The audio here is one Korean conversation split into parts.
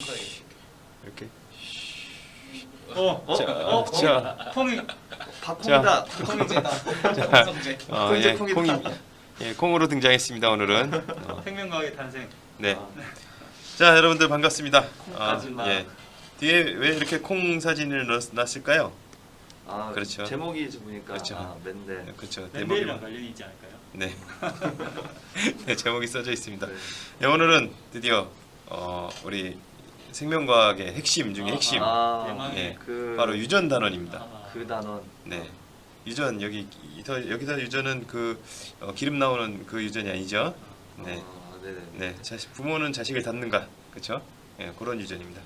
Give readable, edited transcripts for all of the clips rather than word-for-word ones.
이렇게. 자, 콩이 박콩이다. 콩이제다. 예, 콩이 콩으로 등장했습니다. 오늘은. 생명과학의 탄생. 네. 자, 여러분들 반갑습니다. 콩까지만. 예. 뒤에 왜 이렇게 콩 사진을 놨을까요? 아, 그렇죠. 제목이 보니까 그렇죠. 맨델. 네, 그렇죠. 맨델이랑 관련이 있지 않을까요? 네. 네, 제목이 써져 있습니다. 네. 네, 오늘은 드디어 우리 생명과학의 핵심 중에 핵심 대망의 예, 그 바로 유전 단원입니다. 그 단원. 네. 유전 여기다 유전은 그 기름 나오는 그 유전이 아니죠. 네. 네네. 네. 부모는 자식을 닮는가. 그렇죠? 예, 그런 유전입니다.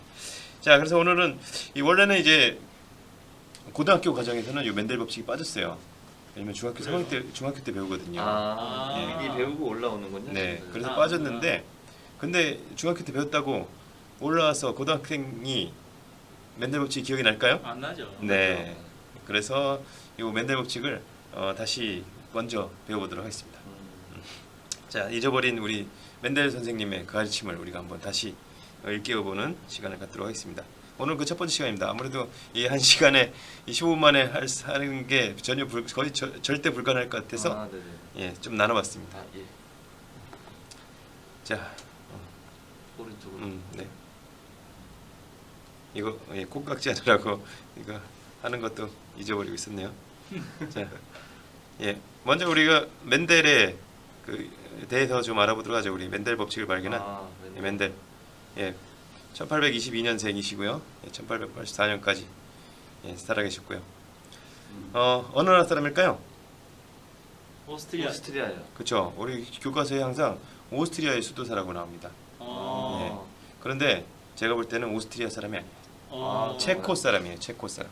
자, 그래서 오늘은 원래는 이제 고등학교 과정에서는 요 맨델 법칙이 빠졌어요. 왜냐면 중학교 때 배우거든요. 이미 배우고 올라오는군요. 네. 그래서 빠졌는데 근데 중학교 때 배웠다고 올라와서 고등학생이 맨델 법칙 기억이 날까요? 안 나죠. 네. 그래서 이 맨델 법칙을 다시 먼저 배워보도록 하겠습니다. 자, 잊어버린 우리 맨델 선생님의 그 가르침을 우리가 한번 다시 일깨워보는 시간을 갖도록 하겠습니다. 오늘 그 첫 번째 시간입니다. 아무래도 이 한 시간에 이 15분 만에 하는 게 전혀 거의 절대 불가능할 것 같아서 예, 좀 나눠봤습니다. 예. 자, 오른쪽으로. 네. 이거 콩깍지 하느라고 이거 하는 것도 잊어버리고 있었네요. 자, 예, 먼저 우리가 맨델에 그 대해서 좀 알아보도록 하죠. 우리 맨델 법칙을 발견한 맨델. 예, 1822년생이시고요. 예, 1884년까지 살아계셨고요. 어느 나라 사람일까요? 오스트리아예요. 그렇죠. 우리 교과서에 항상 오스트리아의 수도사라고 나옵니다. 예. 그런데 제가 볼 때는 오스트리아 사람이 아니에요. 체코 사람이에요. 체코 사람.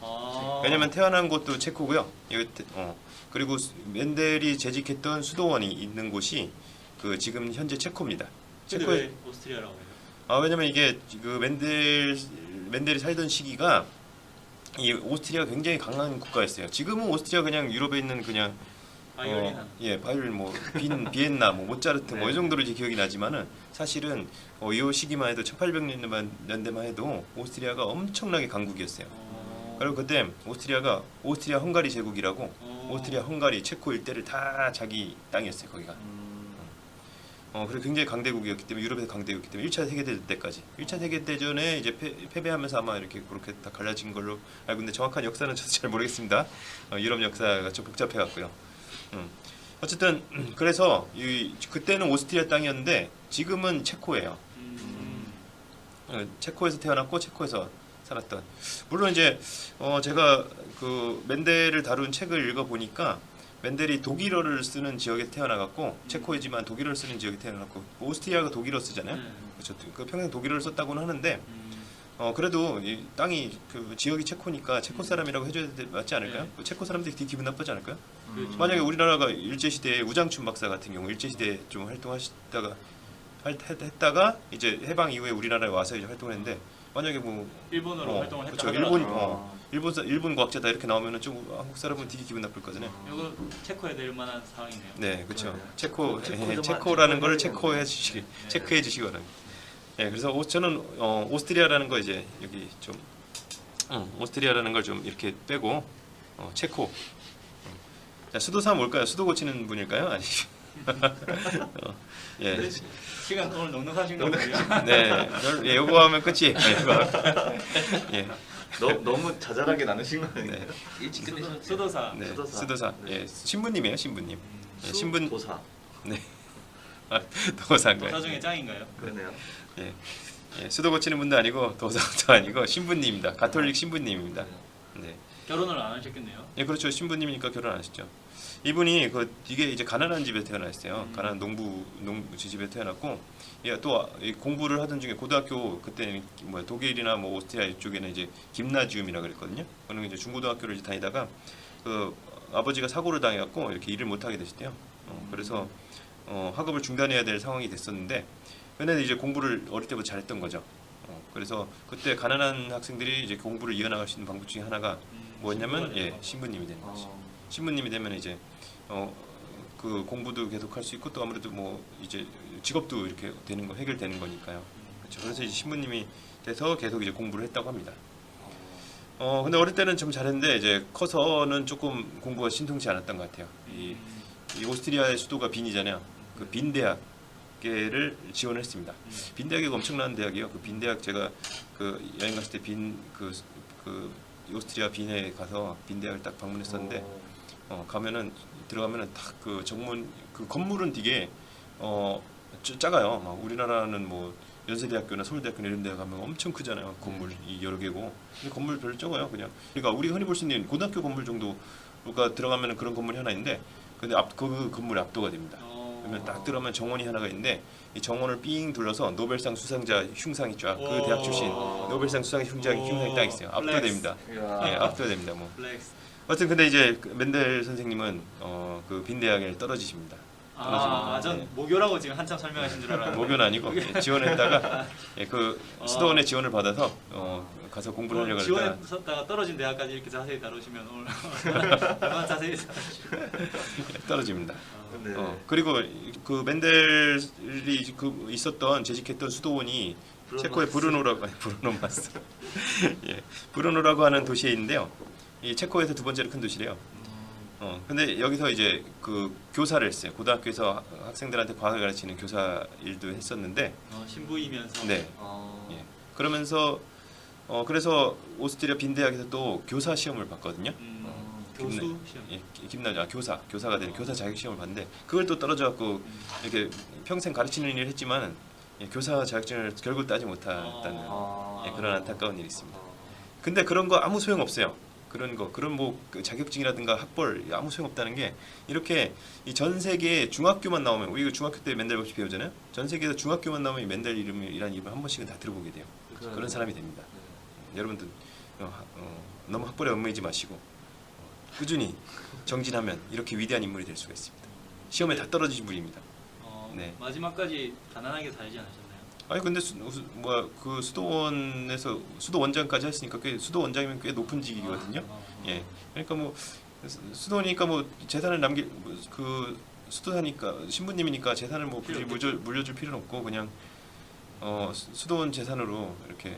왜냐면 태어난 곳도 체코고요. 그리고 맨델이 재직했던 수도원이 있는 곳이 그 지금 현재 체코입니다. 근데 왜 오스트리아라고 해요? 왜냐면 이게 그 맨델이 살던 시기가 이 오스트리아가 굉장히 강한 국가였어요. 지금은 오스트리아 그냥 유럽에 있는 그냥 바이올린 뭐 비엔나 뭐 모차르트 뭐 이 정도로 이제 기억이 나지만은 사실은 이 시기만 해도 1800년대만 해도 오스트리아가 엄청나게 강국이었어요. 그리고 그때 오스트리아 헝가리 제국이라고 오스트리아 hun가리 체코 일대를 다 자기 땅이었어요. 거기가. 그리고 굉장히 강대국이었기 때문에 유럽에서 강대국이었기 때문에 1차 세계대전 때까지 1차 세계대전에 이제 패배하면서 아마 이렇게 그렇게 다 갈라진 걸로 알고 있는데 정확한 역사는 저도 잘 모르겠습니다. 유럽 역사가 좀 복잡해 갖고요. 어쨌든 그래서 그때는 오스트리아 땅이었는데 지금은 체코예요. 체코에서 태어났고 체코에서 살았던. 물론 이제 제가 그 맨델을 다룬 책을 읽어 보니까 맨델이 독일어를 쓰는 지역에 태어나갔고 체코이지만 독일어를 쓰는 지역에 태어났고 오스트리아가 독일어 쓰잖아요. 그렇죠. 그 평생 독일어를 썼다고는 하는데 그래도 이 땅이 그 지역이 체코니까 체코 사람이라고 해줘야 맞지 않을까요? 그 체코 사람들이 되게 기분 나쁘지 않을까요? 만약에 우리나라가 일제시대에 우장춘 박사 같은 경우 일제시대에 좀 활동하시다가 했다가 이제 해방 이후에 우리나라에 와서 이제 활동을 했는데 만약에 뭐 일본어로 활동을 했다. 그렇죠. 일본 과학자다 이렇게 나오면은 좀 한국 사람은 되게 기분 나쁠 거잖아요. 이거 체코해야 될 만한 상황이네요. 네, 그렇죠. 체코라는 체코라는 걸 체크해 주시기 바랍니다. 네, 그래서 저는 오스트리아라는 거 이제 여기 좀 오스트리아라는 걸 좀 이렇게 빼고 체코. 자, 수도사 뭘까요? 수도 고치는 분일까요? 아니. 예. 시간 오늘 넉넉하신 것 같아요. 네, 요거 하면 끝이에요. 예. 너무 자잘하게 나누신 거 아니에요? 네. 일찍 끝내셨죠? 수도사. 네, 수도사. 수도사. 네. 예, 신부님이에요, 신부님. 예, 신분. 도사. 네. 도사인가요? 도사 중에 짱인가요? 그러네요. 예. 예, 수도 고치는 분도 아니고 도사도 아니고 신부님입니다. 가톨릭 신부님입니다. 네. 결혼을 안 하셨겠네요. 예, 그렇죠. 신부님이니까 결혼 안 하셨죠. 이분이 이게 이제 가난한 집에 태어났어요. 가난한 농부 집에 태어났고, 또 공부를 하던 중에 고등학교 그때는 뭐 독일이나 뭐 오스트리아 이쪽에는 이제 김나지움이라 그랬거든요. 그는 이제 중고등학교를 이제 다니다가 그 아버지가 사고를 당해갖고 이렇게 일을 못 하게 되셨대요. 그래서 학업을 중단해야 될 상황이 됐었는데, 근데 이제 공부를 어릴 때부터 잘했던 거죠. 그래서 그때 가난한 학생들이 이제 공부를 이어나갈 수 있는 방법 중에 하나가 뭐였냐면 신부님이 되는 거죠. 신부님이 되면 이제 그 공부도 계속 할 수 있고 또 아무래도 뭐 이제 직업도 이렇게 되는 거 해결되는 거니까요. 그렇죠. 그래서 이제 신부님이 돼서 계속 이제 공부를 했다고 합니다. 근데 어릴 때는 좀 잘했는데 이제 커서는 조금 공부가 신통치 않았던 것 같아요. 이 오스트리아의 수도가 빈이잖아요. 그 빈 대학계를 지원을 했습니다. 빈 대학이 엄청난 대학이에요. 그 빈 대학 제가 그 여행 갔을 때 빈 그 오스트리아 빈에 가서 빈 대학을 딱 방문했었는데 가면은 들어가면은 딱 그 정문 그 건물은 되게 작아요. 막 우리나라는 뭐 연세대학교나 서울대학교 이런 데 가면 엄청 크잖아요. 건물이 여러 개고. 근데 건물 별로 적어요. 그냥 그러니까 우리가 흔히 볼 수 있는 고등학교 건물 정도가 들어가면 그런 건물이 하나 있는데 근데 그 건물이 압도가 됩니다. 그러면 딱 들어가면 정원이 하나가 있는데 이 정원을 삥 둘러서 노벨상 수상자 흉상이 쫙 그 대학 출신 노벨상 수상 흉상이 딱 있어요. 압도됩니다. 예, 압도됩니다. 뭐. 플렉스. 하여튼 근데 이제 그 멘델 선생님은 그 빈 대학에 떨어지십니다. 전 모교라고 지금 한참 설명하신 줄 알았는데. 모교는 아니고 지원했다가 그 수도원의 지원을 받아서 가서 공부를 하려고 했다가 지원했다가 떨어진 대학까지 이렇게 자세히 다루시면 오늘 얼마나 자세히 떨어집니다. 네. 그리고 그 멘델이 그 있었던 재직했던 수도원이 체코의 브루노라고 브루노 마스 예, 브루노라고 하는 도시에 있는데요. 이 체코에서 두 번째로 큰 도시래요. 근데 여기서 이제 그 교사를 했어요. 고등학교에서 학생들한테 과학을 가르치는 교사 일도 했었는데 신부이면서. 네. 예. 그러면서 그래서 오스트리아 빈 대학에서 또 교사 시험을 봤거든요. 교수 시험. 예, 교사가 되는 교사 자격 시험을 봤는데 그걸 또 떨어져갖고 이렇게 평생 가르치는 일을 했지만 교사 자격증을 결국 따지 못했다는 그런 안타까운 일이 있습니다. 근데 그런 거 아무 소용 없어요. 그런 뭐 그 자격증이라든가 학벌 아무 소용 없다는 게 이렇게 이 전 세계 중학교만 나오면 우리가 중학교 때 멘델 법칙 배우잖아요. 전 세계에서 중학교만 나오면 이 멘델 이라는 이름을 한 번씩은 다 들어보게 돼요. 그런 사람이 됩니다. 여러분들 너무 학벌에 얽매이지 마시고 꾸준히 정진하면 이렇게 위대한 인물이 될 수가 있습니다. 시험에 다 떨어지신 분입니다. 네. 마지막까지 가난하게 살지 않으셨나요? 아니 근데 그 수도원에서 수도원장까지 했으니까 수도 원장이면 꽤 높은 직위거든요. 예. 그러니까 뭐 수도원이니까 뭐 재산을 남길 그 수도사니까 신부님이니까 재산을 뭐 굳이 물려줄 필요는 없고 그냥 수도원 재산으로 이렇게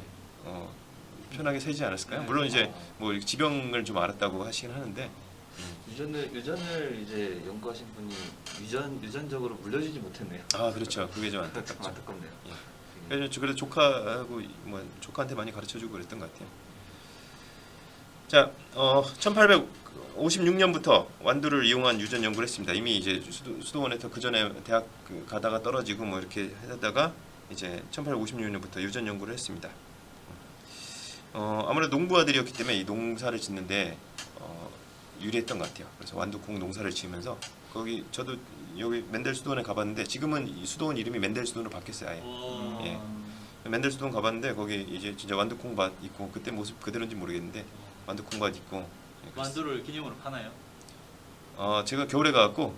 편하게 살지 않았을까요? 물론 이제 뭐 지병을 좀 알았다고 하시긴 하는데 유전을 이제 연구하신 분이 유전적으로 물려주지 못했네요. 아 그렇죠. 그게 좀 안타깝죠. 안타깝네요. 예. 그래서 조카하고 뭐 조카한테 많이 가르쳐주고 그랬던 것 같아요. 자, 1856년부터 완두를 이용한 유전 연구를 했습니다. 이미 이제 수도원에서 그 전에 대학 가다가 떨어지고 뭐 이렇게 하다가 이제 1856년부터 유전 연구를 했습니다. 아무래도 농부아들이었기 때문에 이 농사를 짓는데 유리했던 것 같아요. 그래서 완두콩 농사를 지으면서 거기 저도 여기 멘델 수도원에 가봤는데 지금은 이 수도원 이름이 멘델 수도원으로 바뀌었어요. 아예. 예. 멘델 수도원 가봤는데 거기 이제 진짜 완두콩밭 있고 그때 모습 그대로인지 모르겠는데 완두콩밭 있고. 완두를 기념으로 파나요? 제가 겨울에 가갖고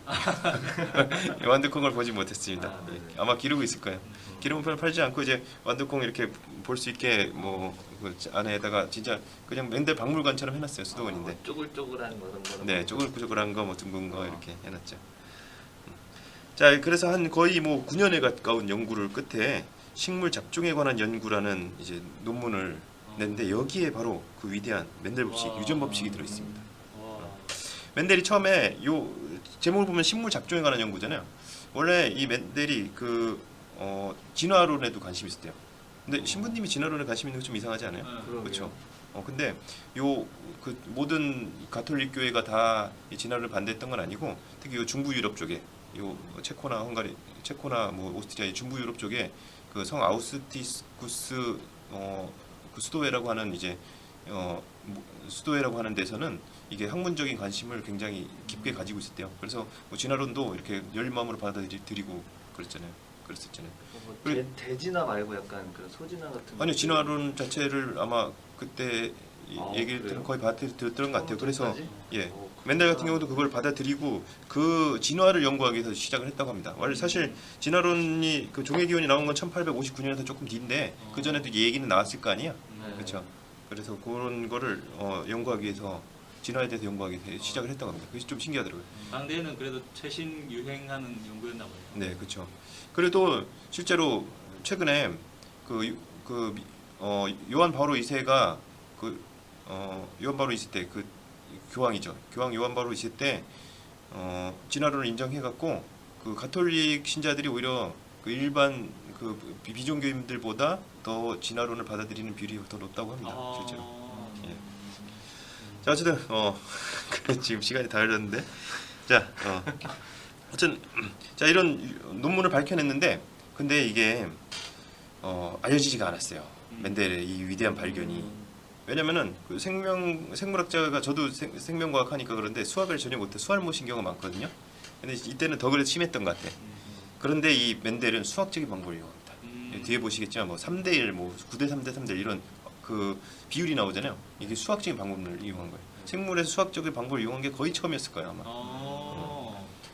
완두콩을 보지 못했습니다. 네. 아마 기르고 있을 거예요. 기름은 팔지 않고 이제 완두콩 이렇게 볼 수 있게 그 안에다가 진짜 그냥 멘델 박물관처럼 해놨어요. 수도원인데. 쪼글쪼글한 거 그런 거. 네, 쪼글쪼글한 거 뭐 둥근 거 이렇게 해놨죠. 자, 그래서 한 거의 뭐 9년에 가까운 연구를 끝에 식물 잡종에 관한 연구라는 이제 논문을 냈는데 여기에 바로 그 위대한 멘델 법칙, 유전 법칙이 들어 있습니다. 멘델이 처음에 요 제목을 보면 식물 잡종에 관한 연구잖아요. 원래 이 멘델이 진화론에도 관심이 있었대요. 근데 신부님이 진화론에 관심 있는 거 좀 이상하지 않아요? 그렇죠. 근데 그 모든 가톨릭 교회가 다 이 진화를 반대했던 건 아니고 특히 요 중부 유럽 쪽에 요 체코나 뭐 오스트리아 중부 유럽 쪽에 그 성 아우스티스쿠스 그 수도회라고 하는 이제 수도회라고 하는 데서는 이게 학문적인 관심을 굉장히 깊게 가지고 있었대요. 그래서 뭐 진화론도 이렇게 열린 마음으로 받아들이고 그랬었잖아요. 뭐 대진화 말고 약간 그런 소진화 같은. 아니요, 진화론 자체를 아마 그때 얘기를 그래요? 거의 받아들였던 것 같아요. 그래서 예, 오, 멘델 같은 경우도 그걸 받아들이고 그 진화를 연구하기 위해서 시작을 했다고 합니다. 원래 사실 진화론이 그 종의 기원이 나온 건 1859년에서 조금 뒤인데 그 전에도 이 얘기는 나왔을 거 아니에요. 네. 그렇죠. 그래서 그런 거를 연구하기 위해서 진화에 대해서 연구하기 위해서 시작을 했다고 합니다. 그게 좀 신기하더라고요. 당대에는 그래도 최신 유행하는 연구였나 봐요. 네, 그렇죠. 그래도 실제로 최근에 요한 바오로 2세가 요한 바오로 2세 때 그 교황이죠. 교황 요한 바오로 2세 때 진화론을 인정해갖고 그 가톨릭 신자들이 오히려 그 일반 그 비종교인들보다 더 진화론을 받아들이는 비율이 더 높다고 합니다. 실제로. 예. 자 어쨌든 지금 시간이 다 흘렀는데 자 어쨌든 자 이런 논문을 밝혀냈는데 근데 이게 알려지지가 않았어요. 멘델의 이 위대한 발견이. 왜냐면은 그 생물학자가 저도 생명과학 하니까 그런데 수학을 전혀 못해 수학을 못신 경우가 많거든요. 근데 이때는 더 그래도 심했던 것 같아. 그런데 이 멘델은 수학적인 방법을 이용합니다. 뒤에 보시겠지만 뭐 3대1, 뭐 9대 3대 3대 이런 그 비율이 나오잖아요. 이게 수학적인 방법을 이용한 거예요. 생물에서 수학적인 방법을 이용한 게 거의 처음이었을 거예요 아마.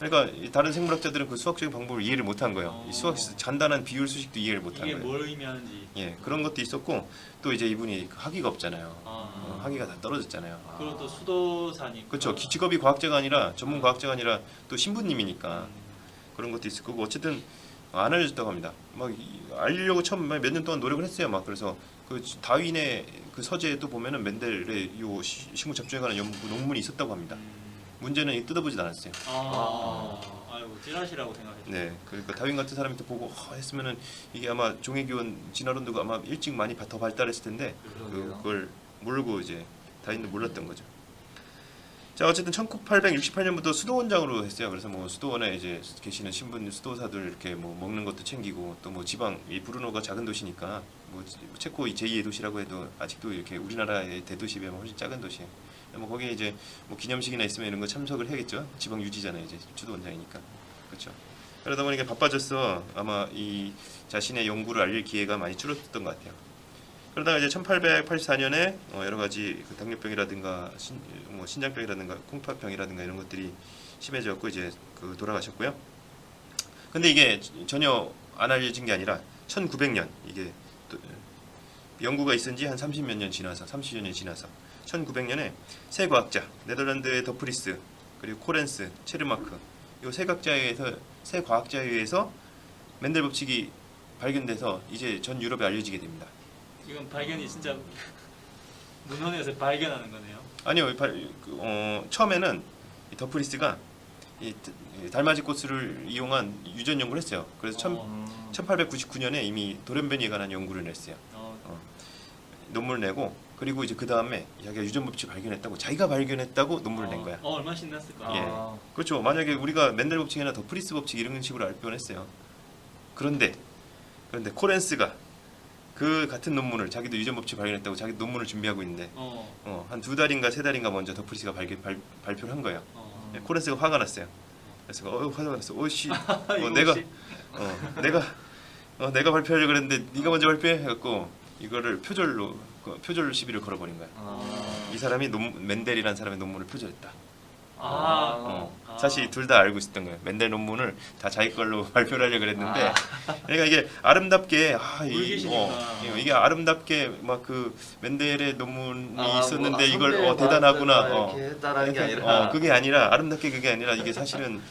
그러니까 다른 생물학자들은 그 수학적인 방법을 이해를 못한 거예요. 이 수학에서 간단한 비율 수식도 이해를 못한 이게 거예요. 뭘 의미하는지. 예, 그런 것도 있었고 또 이제 이분이 학위가 없잖아요. 학위가 다 떨어졌잖아요. 그리고 또 수도사니까. 그렇죠. 직업이 과학자가 아니라 전문 과학자가 아니라 또 신부님이니까 그런 것도 있을 거고 어쨌든 안 알려졌다고 합니다. 막 알리려고 처음 몇 년 동안 노력을 했어요. 막 그래서 그 다윈의 그 서재에도 보면은 멘델의 요 식물 접종에 관한 연구 논문이 있었다고 합니다. 문제는 이 뜯어보지도 않았어요. 아이고 찌라시라고 생각했죠. 네, 그러니까 다윈 같은 사람이 또 보고 했으면은 이게 아마 종의교원 진화론도 아마 일찍 많이 더 발달했을 텐데 그걸 모르고 이제 다윈도 몰랐던 거죠. 자 어쨌든 1868년부터 수도원장으로 했어요. 그래서 뭐 수도원에 이제 계시는 신분 수도사들 이렇게 뭐 먹는 것도 챙기고 또 뭐 지방 이 브루노가 작은 도시니까 뭐 체코 제2의 도시라고 해도 아직도 이렇게 우리나라의 대도시에 비하면 훨씬 작은 도시예요. 뭐 거기에 이제 뭐 기념식이나 있으면 이런 거 참석을 해야겠죠. 지방 유지잖아요. 이제 수도원장이니까 그렇죠. 그러다 보니까 바빠져서 아마 이 자신의 연구를 알릴 기회가 많이 줄었던 것 같아요. 그러다가 이제 1884년에 여러 가지 그 당뇨병이라든가 신장병이라든가 콩팥병이라든가 이런 것들이 심해졌고 이제 그 돌아가셨고요. 근데 이게 전혀 안 알려진 게 아니라 1900년 이게 또 연구가 있은 지 한 30몇 년 지나서 1900년에 세 과학자 네덜란드의 더프리스 그리고 코렌스, 체르마크 이 세 과학자에 의해서 멘델 법칙이 발견돼서 이제 전 유럽에 알려지게 됩니다. 지금 발견이 진짜 문헌에서 발견하는 거네요. 아니요, 처음에는 이 더프리스가 이 달맞이 꽃을 이용한 유전 연구를 했어요. 그래서 1899년에 이미 돌연변이에 관한 연구를 냈어요. 논문을 내고 그리고 이제 그 다음에 자기가 유전 법칙 발견했다고 자기가 발견했다고 논문을 낸 거야. 얼마나 신났을까. 예, 그렇죠. 만약에 우리가 멘델 법칙이나 더프리스 법칙 이런 식으로 알 뻔했어요. 그런데 코렌스가 그 같은 논문을 자기도 유전 법칙 발견했다고 자기 논문을 준비하고 있는데 한 2달인가 3달인가 먼저 더프리스가 발표를 한 거예요. 코렌스가 화가 났어요. 그래서 화가 났어. 내가 발표하려고 그랬는데 네가 먼저 발표해 해갖고 이거를 표절 시비를 걸어버린 거야. 이 사람이 멘델이라는 사람의 논문을 표절했다. 사실 둘 다 알고 있었던 거예요. 멘델 논문을 다 자기 걸로 발표를 하려고 그랬는데 그러니까 이게 아름답게 이게 아름답게 막 그 멘델의 논문이 있었는데 이걸 대단하구나 이렇게 했다라는 게 아니라 그게 아니라 아름답게 그게 아니라 이게 사실은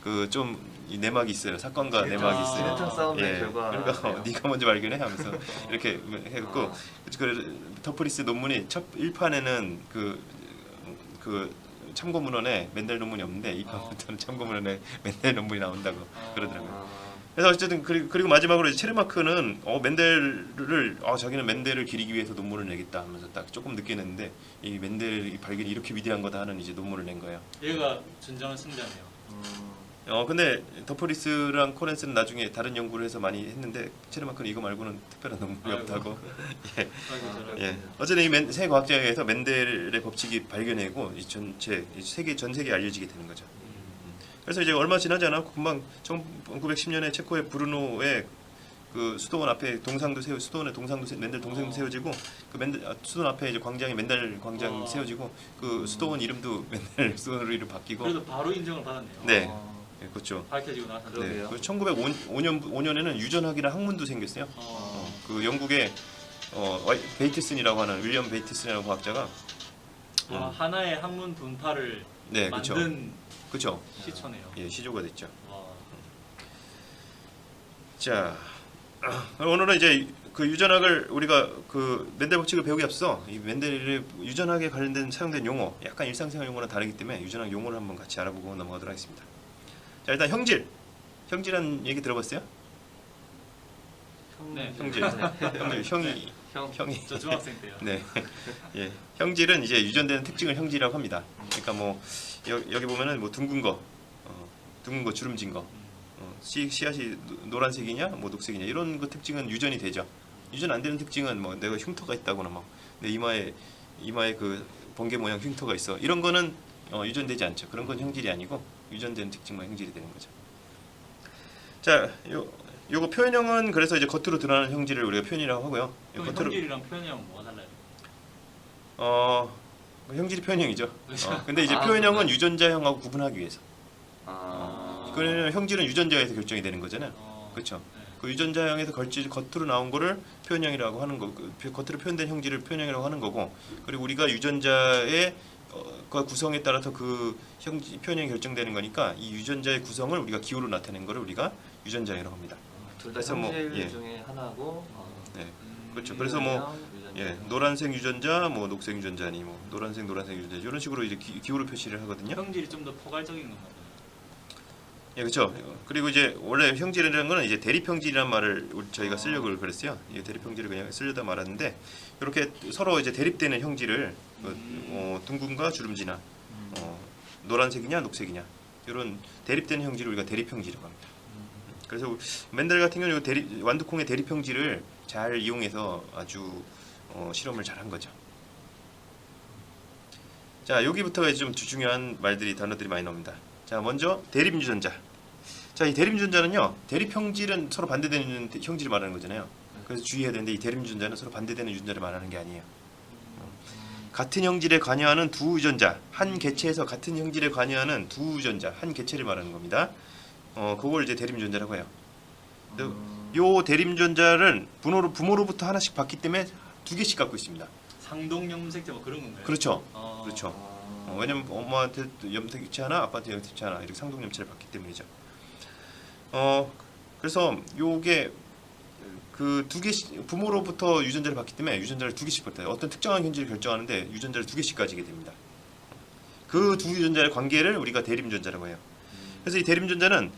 그 좀 내막이 있어요. 사건과 내막이 있어요. 세상 싸움의 결과. 그러니까 네가 먼저 발견해 하면서 이렇게 해갖고 더프리스 논문이 첫 1판에는 그 참고문헌에 멘델 논문이 없는데 2판부터는 참고문헌에 멘델 논문이 나온다고 그러더라고요. 그래서 어쨌든 그리고 마지막으로 이제 체르마크는 멘델을 자기는 멘델을 기리기 위해서 논문을 내겠다 하면서 딱 조금 늦게 냈는데 이 멘델의 발견이 이렇게 위대한 거다 하는 이제 논문을 낸 거예요. 얘가 진정한 승자네요. 근데 더프리스랑 코렌스는 나중에 다른 연구를 해서 많이 했는데 체르마크는 이거 말고는 특별한 논문이 없다고. 예. 어쨌든 이 세 과학자에 의해서 멘델의 법칙이 발견되고 전 세계에 알려지게 되는 거죠. 그래서 이제 얼마 지나지 않았고 금방 1910년에 체코의 브루노의 그 수도원 앞에 멘델 동상도 세워지고 수도원 앞에 이제 광장이 멘델 광장 세워지고 그 수도원 이름도 멘델 수도원으로 이름 바뀌고. 그래도 바로 인정을 받았네요. 네. 네, 그렇죠. 밝혀지고 나서. 네. 1905년에는 유전학이라는 학문도 생겼어요. 그 영국의 베이트슨이라고 하는 윌리엄 베이트슨이라는 과학자가 하나의 학문 분파를 만든 그렇죠. 시초네요. 예, 시조가 됐죠. 자, 오늘은 이제 그 유전학을 우리가 그 멘델 법칙을 배우기 앞서 이 멘델의 유전학에 관련된 사용된 용어, 약간 일상생활 용어랑 다르기 때문에 유전학 용어를 한번 같이 알아보고 넘어가도록 하겠습니다. 자, 일단 형질이라는 얘기 들어봤어요? 네. 형질, 형이. 저 중학생 때요. 네, 예, 형질은 이제 유전되는 특징을 형질이라고 합니다. 그러니까 뭐 여기 보면은 뭐 둥근 거, 주름진 거, 씨앗이 노란색이냐, 뭐 녹색이냐 이런 거 특징은 유전이 되죠. 유전 안 되는 특징은 뭐 내가 흉터가 있다거나 막 내 이마에 그 번개 모양 흉터가 있어. 이런 거는 유전되지 않죠. 그런 건 형질이 아니고 유전되는 특징만 형질이 되는 거죠. 자, 요거 표현형은 그래서 이제 겉으로 드러나는 형질을 우리가 표현이라고 하고요. 그럼 형질이랑 표현형 뭐가 달라요? 형질이 표현형이죠. 그렇죠. 근데 이제 표현형은 유전자형하고 구분하기 위해서. 아. 그러면 형질은 유전자에서 결정이 되는 거잖아요. 그렇죠. 네. 그 유전자형에서 겉으로 나온 거를 표현형이라고 하는 거, 겉으로 표현된 형질을 표현형이라고 하는 거고, 그리고 우리가 유전자의 그 구성에 따라서 그 표현형이 결정되는 거니까 이 유전자의 구성을 우리가 기호로 나타낸 거를 우리가 유전자형이라고 합니다. 둘 다 그래서 뭐, 형질 예. 중에 하나고. 네, 그렇죠. 그래서 뭐 노란색 유전자, 뭐 녹색 유전자니, 뭐 노란색 유전자 이런 식으로 이제 기호로 표시를 하거든요. 형질이 좀 더 포괄적인 건가요? 예, 그렇죠. 그리고 이제 원래 형질이라는 거는 이제 대립형질이라는 말을 저희가 쓰려고 그랬어요. 이 대립형질을 그냥 쓰려다 말았는데 이렇게 서로 이제 대립되는 형질을 둥근과 주름지나 노란색이냐 녹색이냐 이런 대립되는 형질을 우리가 대립형질이라고 합니다. 그래서 멘델 같은 경우는 완두콩의 대립형질을 잘 이용해서 아주 실험을 잘 한 거죠. 자, 여기부터가 좀 중요한 단어들이 많이 나옵니다. 자, 먼저 대립 유전자. 자, 이 대립 유전자는요, 대립 형질은 서로 반대되는 형질을 말하는 거잖아요. 그래서 주의해야 되는데 이 대립 유전자는 서로 반대되는 유전자를 말하는 게 아니에요. 같은 형질에 관여하는 두 유전자, 한 개체에서 같은 형질에 관여하는 두 유전자, 한 개체를 말하는 겁니다. 그걸 이제 대립 유전자라고 해요. 요 대립 유전자를 부모로부터 하나씩 받기 때문에 두 개씩 갖고 있습니다. 상동염색체 뭐 그런 건가요? 그렇죠. 그렇죠. 왜냐면 엄마한테 염색체 하나, 아빠한테 염색체 하나 이렇게 상동염체를 받기 때문이죠. 그래서 요게 그 두 개씩 부모로부터 유전자를 받기 때문에 유전자를 두 개씩 받아요. 어떤 특정한 현질을 결정하는데 유전자를 두 개씩 가지게 됩니다. 그 두 유전자의 관계를 우리가 대립 유전자라고 해요. 그래서 이 대립 유전자는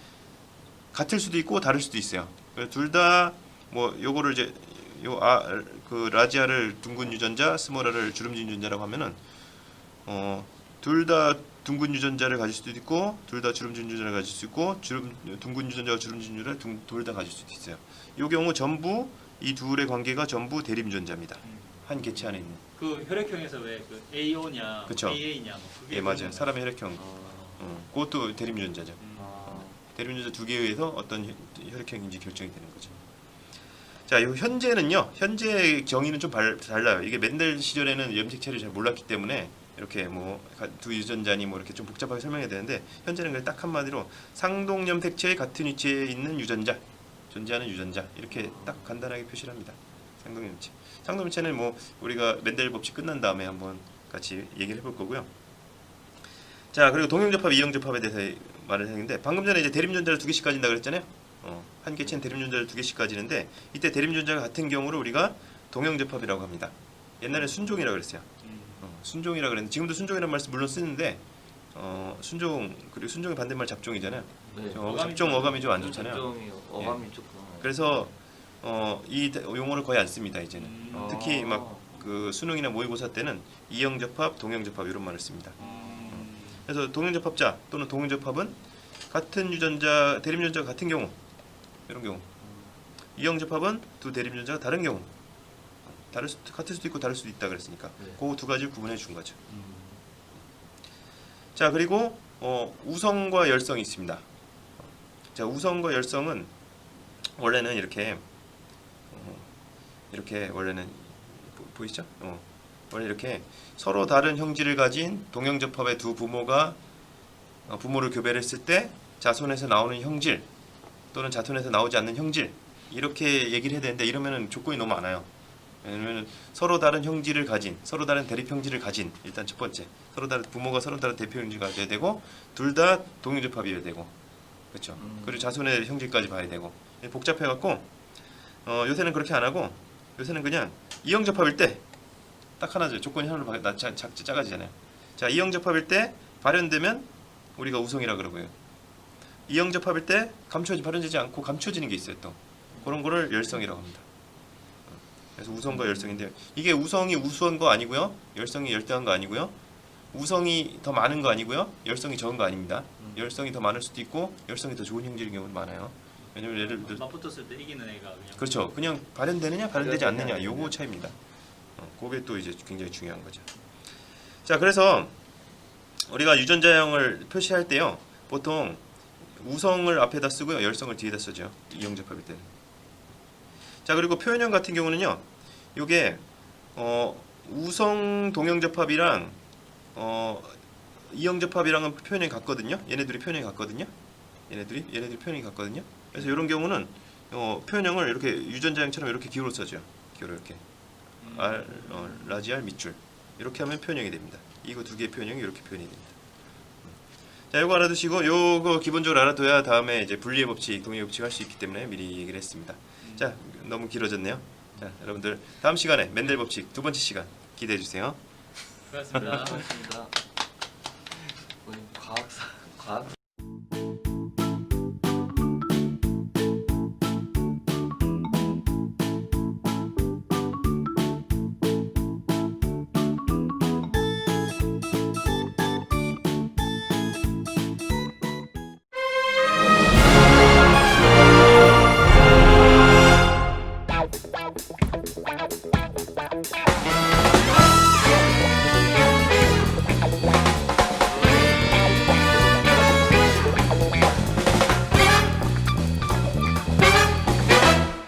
같을 수도 있고 다를 수도 있어요. 둘 다 뭐 요거를 이제 그 라지아를 둥근 유전자, 스몰아를 주름진 유전자라고 하면은 둘 다 둥근 유전자를 가질 수도 있고 둘 다 주름진 유전자를 가질 수 있고 둥근 유전자와 주름진 유전자를 둘 다 가질 수도 있어요. 이 경우 전부 이 둘의 관계가 전부 대립 유전자입니다. 한 개체 안에 있는. 그 혈액형에서 왜 그 AO냐, 그쵸. AA냐 뭐 그게 예, 맞아요. 그런 사람의 혈액형. 그것도 대립 유전자죠. 대립 유전자 두 개에 의해서 어떤 혈액형인지 결정이 되는 거죠. 자, 이 현재는요. 현재 정의는 좀 달라요. 이게 멘델 시절에는 염색체를 잘 몰랐기 때문에 이렇게 뭐 두 유전자니 뭐 이렇게 좀 복잡하게 설명해야 되는데 현재는 그냥 딱 한마디로 상동염색체의 같은 위치에 있는 유전자, 존재하는 유전자 이렇게 딱 간단하게 표시를 합니다. 상동염체. 상동염체는 뭐 우리가 멘델 법칙 끝난 다음에 한번 같이 얘기를 해볼 거고요. 자, 그리고 동형접합, 이형접합에 대해서 말을 했는데 방금 전에 이제 대립 유전자를 두 개씩 가진다 그랬잖아요. 한 개체는 대립 유전자를 두 개씩 가지는데 이때 대립 유전자가 같은 경우를 우리가 동형접합이라고 합니다. 옛날에 순종이라고 그랬어요. 순종이라고 그랬는데 지금도 순종이라는 말씀 물론 쓰는데 순종 그리고 순종의 반대말 잡종이잖아요. 네. 잡종 어감이 좀 안 좋잖아요. 잡종이 어감이 조금. 그래서 이 용어를 거의 안 씁니다 이제는. 특히 아. 막 그 수능이나 모의고사 때는 이형접합, 동형접합 이런 말을 씁니다. 그래서 동형접합자 또는 동형접합은 같은 유전자 대립 유전자가 같은 경우 이런 경우. 이형접합은 두 대립 유전자가 다른 경우. 같을 수도 있고 다를 수도 있다 그랬으니까 네. 그 두 가지를 구분해 준 거죠. 자, 그리고 우성과 열성이 있습니다. 자, 우성과 열성은 원래는 이렇게 원래는 보이시죠? 원래 이렇게 서로 다른 형질을 가진 동형접합의 두 부모가 부모를 교배했을 때 자손에서 나오는 형질 또는 자손에서 나오지 않는 형질 이렇게 얘기를 해야 되는데 이러면은 조건이 너무 많아요. 왜냐면 서로 다른 형질을 가진, 서로 다른 대립 형질을 가진 일단 첫 번째 부모가 서로 다른 대표 형질을 가져야 되고 둘 다 동형접합이어야 되고 그렇죠. 그리고 자손의 형질까지 봐야 되고 복잡해갖고 요새는 그렇게 안 하고 요새는 그냥 이형 접합일 때 딱 하나죠. 조건이 하나로 작아지잖아요. 자, 이형 접합일 때 발현되면 우리가 우성이라 그러고요. 이형 접합일 때 발현되지 않고 감춰지는 게 있어요. 또 그런 거를 열성이라고 합니다. 그래서 우성과 열성인데 이게 우성이 우수한 거 아니고요. 열성이 열대한 거 아니고요. 우성이 더 많은 거 아니고요. 열성이 적은 거 아닙니다. 열성이 더 많을 수도 있고 열성이 더 좋은 형질인 경우도 많아요. 왜냐면 예를 들어 맞붙었을 때 이기는 애가 그냥. 그렇죠. 그냥 발현되느냐 발현되지 않느냐 요거 차이입니다. 그게 또 이제 굉장히 중요한 거죠. 자, 그래서 우리가 유전자형을 표시할 때요. 보통 우성을 앞에다 쓰고요. 열성을 뒤에다 쓰죠. 이형 접합일 때는. 자, 그리고 표현형 같은 경우는요. 요게 우성 동형 접합이랑 이형 접합이랑은 표현이 같거든요. 얘네들이 표현이 같거든요. 얘네들이 표현이 같거든요. 그래서 이런 경우는 표현형을 이렇게 유전자형처럼 이렇게 기호로 써죠. 기호로 이렇게 라지 R 밑줄 이렇게 하면 표현형이 됩니다. 이거 두 개의 표현형이 이렇게 표현이 됩니다. 자, 요거 알아두시고 요거 기본적으로 알아둬야 다음에 이제 분리의 법칙, 동의 법칙 할 수 있기 때문에 미리 얘기를 했습니다. 자, 너무 길어졌네요. 자, 여러분들 다음 시간에 멘델 법칙 두 번째 시간 기대해 주세요. 고맙습니다. 고맙습니다. 우리 과학